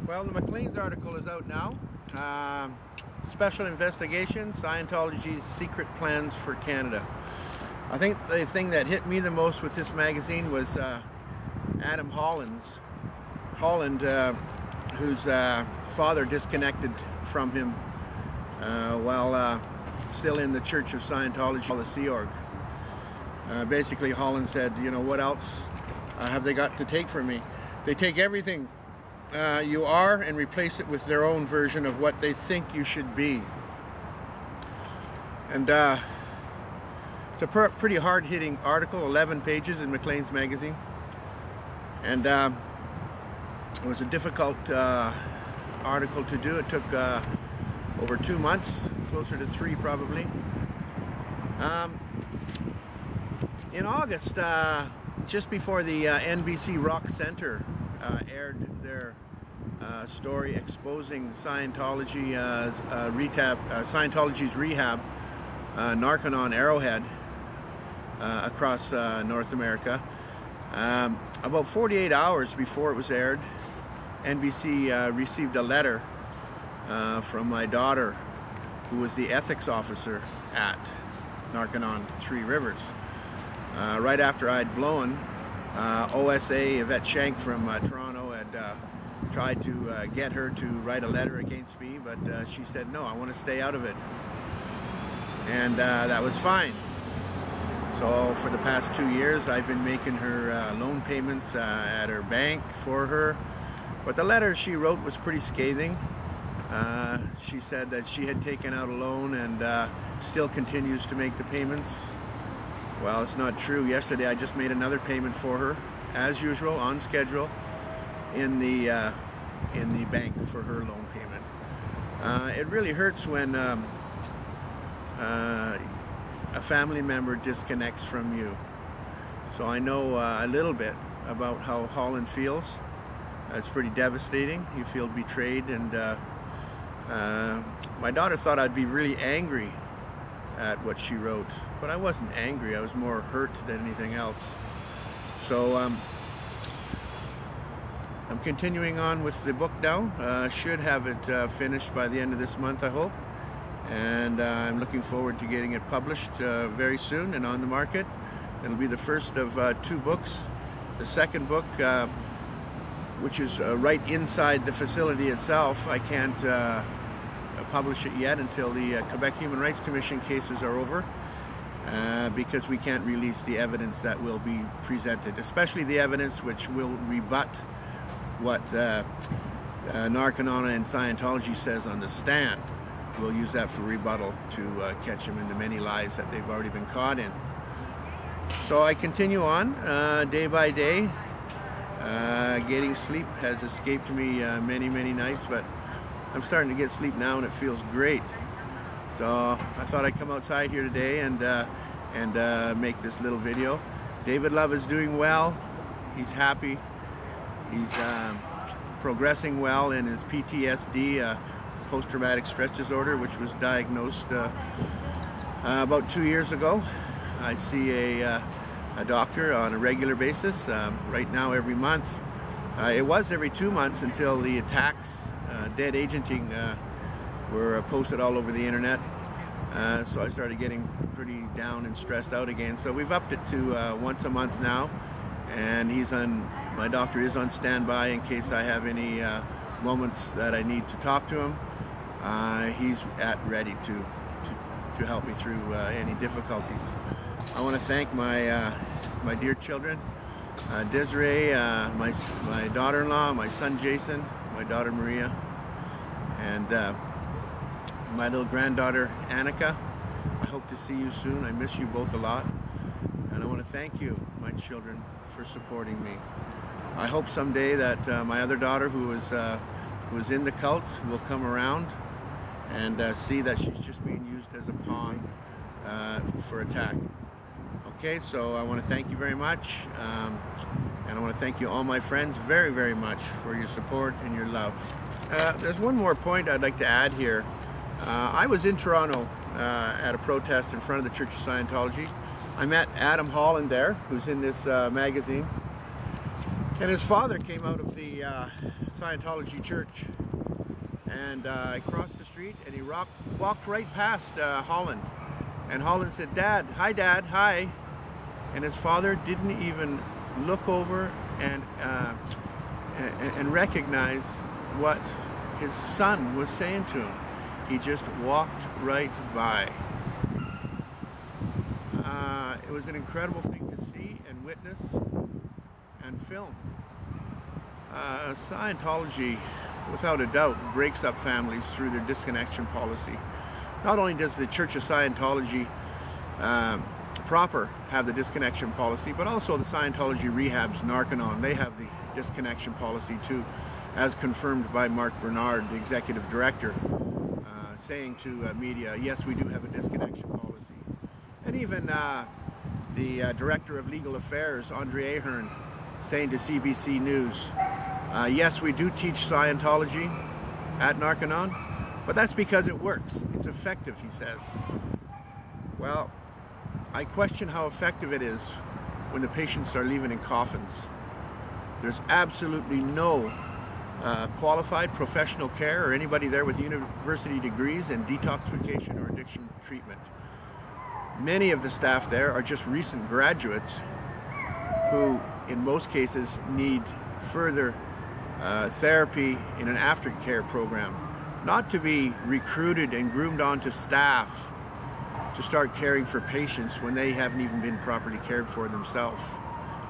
Well, the MacLeans article is out now. Special investigation, Scientology's secret plans for Canada. I think the thing that hit me the most with this magazine was Adam Holland, whose father disconnected from him while still in the Church of Scientology, the Sea Org. Basically, Holland said, you know, what else have they got to take from me? They take everything you are and replace it with their own version of what they think you should be. And it's a pretty hard-hitting article, 11 pages in MacLean's magazine. And it was a difficult article to do. It took over 2 months, closer to 3 probably. In August, just before the NBC Rock Center aired their story exposing Scientology's rehab, Narconon Arrowhead, across North America. About 48 hours before it was aired, NBC received a letter from my daughter, who was the ethics officer at Narconon Three Rivers. Right after I'd blown, OSA Yvette Shank from Toronto had tried to get her to write a letter against me, but she said, no, I want to stay out of it. And that was fine. So for the past 2 years, I've been making her loan payments at her bank for her. But the letter she wrote was pretty scathing. She said that she had taken out a loan and still continues to make the payments. Well, it's not true. Yesterday I just made another payment for her, as usual, on schedule, in the bank for her loan payment. It really hurts when a family member disconnects from you. So I know a little bit about how Holland feels. It's pretty devastating. You feel betrayed, and my daughter thought I'd be really angry at what she wrote, but I wasn't angry. I was more hurt than anything else. So I'm continuing on with the book now. Should have it finished by the end of this month, I hope. And I'm looking forward to getting it published very soon and on the market. It'll be the first of 2 books. The second book, which is right inside the facility itself, I can't publish it yet until the Quebec Human Rights Commission cases are over, because we can't release the evidence that will be presented, especially the evidence which will rebut what Narconon and Scientology says on the stand. We'll use that for rebuttal to catch them in the many lies that they've already been caught in. So I continue on day by day. Getting sleep has escaped me many nights, but I'm starting to get sleep now and it feels great. So I thought I'd come outside here today and make this little video. David Love is doing well. He's happy. He's progressing well in his PTSD, post-traumatic stress disorder, which was diagnosed about 2 years ago. I see a doctor on a regular basis, right now every month. It was every 2 months until the attacks, dead agenting, were posted all over the internet. So I started getting pretty down and stressed out again. So we've upped it to once a month now, and my doctor is on standby in case I have any moments that I need to talk to him. He's ready to help me through any difficulties. I want to thank my dear children, Desiree, my daughter-in-law, my son Jason, my daughter Maria, and my little granddaughter Annika. I hope to see you soon. I miss you both a lot, and I want to thank you, my children, for supporting me. I hope someday that my other daughter, who was in the cult, will come around and see that she's just being used as a pawn for attack. Okay, so I want to thank you very much, and I want to thank you all my friends very much for your support and your love. There's one more point I'd like to add here. I was in Toronto at a protest in front of the Church of Scientology. I met Adam Holland there, who's in this magazine. And his father came out of the Scientology church, and I crossed the street, and he walked right past Holland. And Holland said, "Dad, hi Dad, hi." And his father didn't even look over and recognize what his son was saying to him. He just walked right by. It was an incredible thing to see and witness and film. Scientology, without a doubt, breaks up families through their disconnection policy. Not only does the Church of Scientology proper have the disconnection policy, but also the Scientology Rehabs, Narconon, they have the disconnection policy too, as confirmed by Mark Bernard, the executive director, saying to media, yes, we do have a disconnection policy. And even the director of legal affairs, Andre Ahern, saying to CBC News, yes, we do teach Scientology at Narconon, but that's because it works. It's effective, he says. Well, I question how effective it is when the patients are leaving in coffins. There's absolutely no qualified professional care or anybody there with university degrees in detoxification or addiction treatment. Many of the staff there are just recent graduates who, in most cases, need further therapy in an aftercare program, not to be recruited and groomed onto staff to start caring for patients when they haven't even been properly cared for themselves.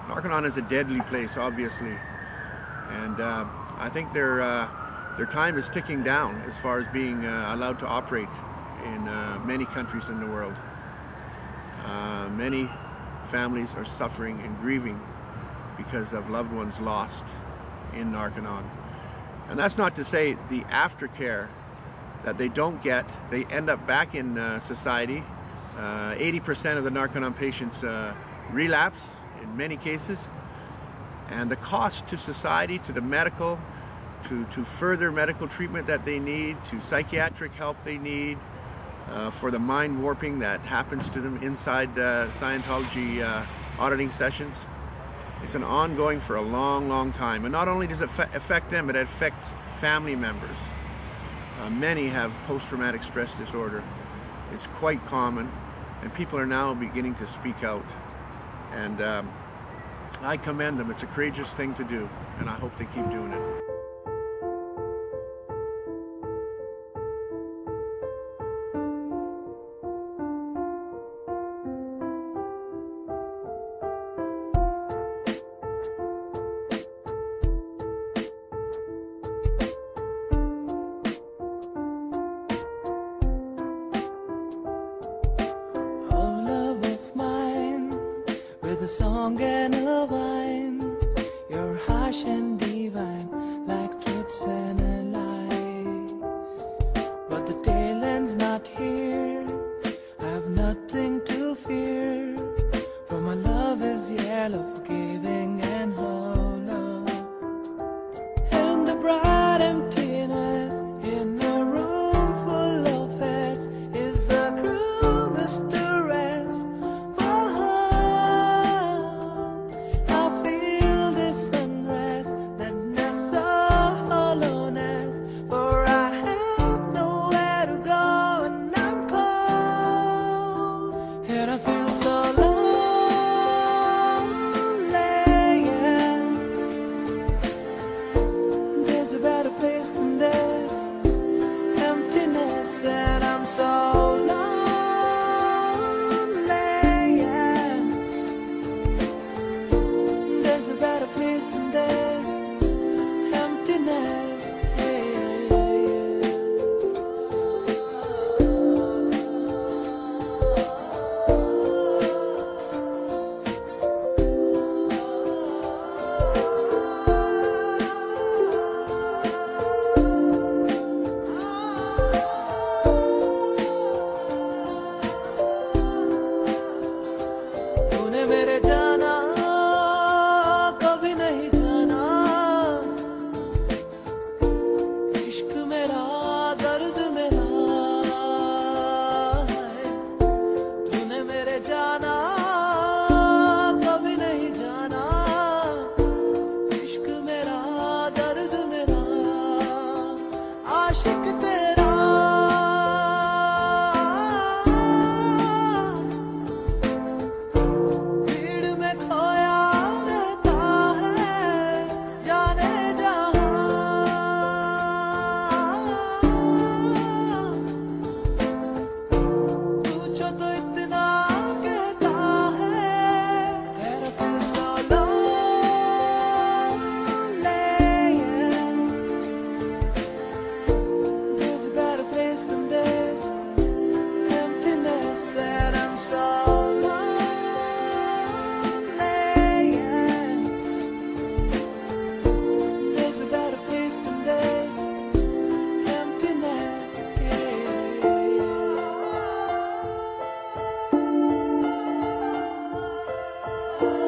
Narconon is a deadly place, obviously, and I think their time is ticking down as far as being allowed to operate in many countries in the world. Many families are suffering and grieving because of loved ones lost in Narconon. And that's not to say the aftercare that they don't get, they end up back in society. 80% of the Narconon patients relapse in many cases. And the cost to society, to the medical, to further medical treatment that they need, to psychiatric help they need, for the mind warping that happens to them inside Scientology auditing sessions. It's an ongoing for a long, long time. And not only does it affect them, it affects family members. Many have post-traumatic stress disorder. It's quite common, and people are now beginning to speak out. And I commend them. It's a courageous thing to do, and I hope they keep doing it. A song and a vine, you're harsh and divine, like truths and a lie. But the tail end's not here, I have nothing to fear, for my love is yellow, forgiving and hollow. And the bright emptiness in a room full of heads is a cruel mistress. love.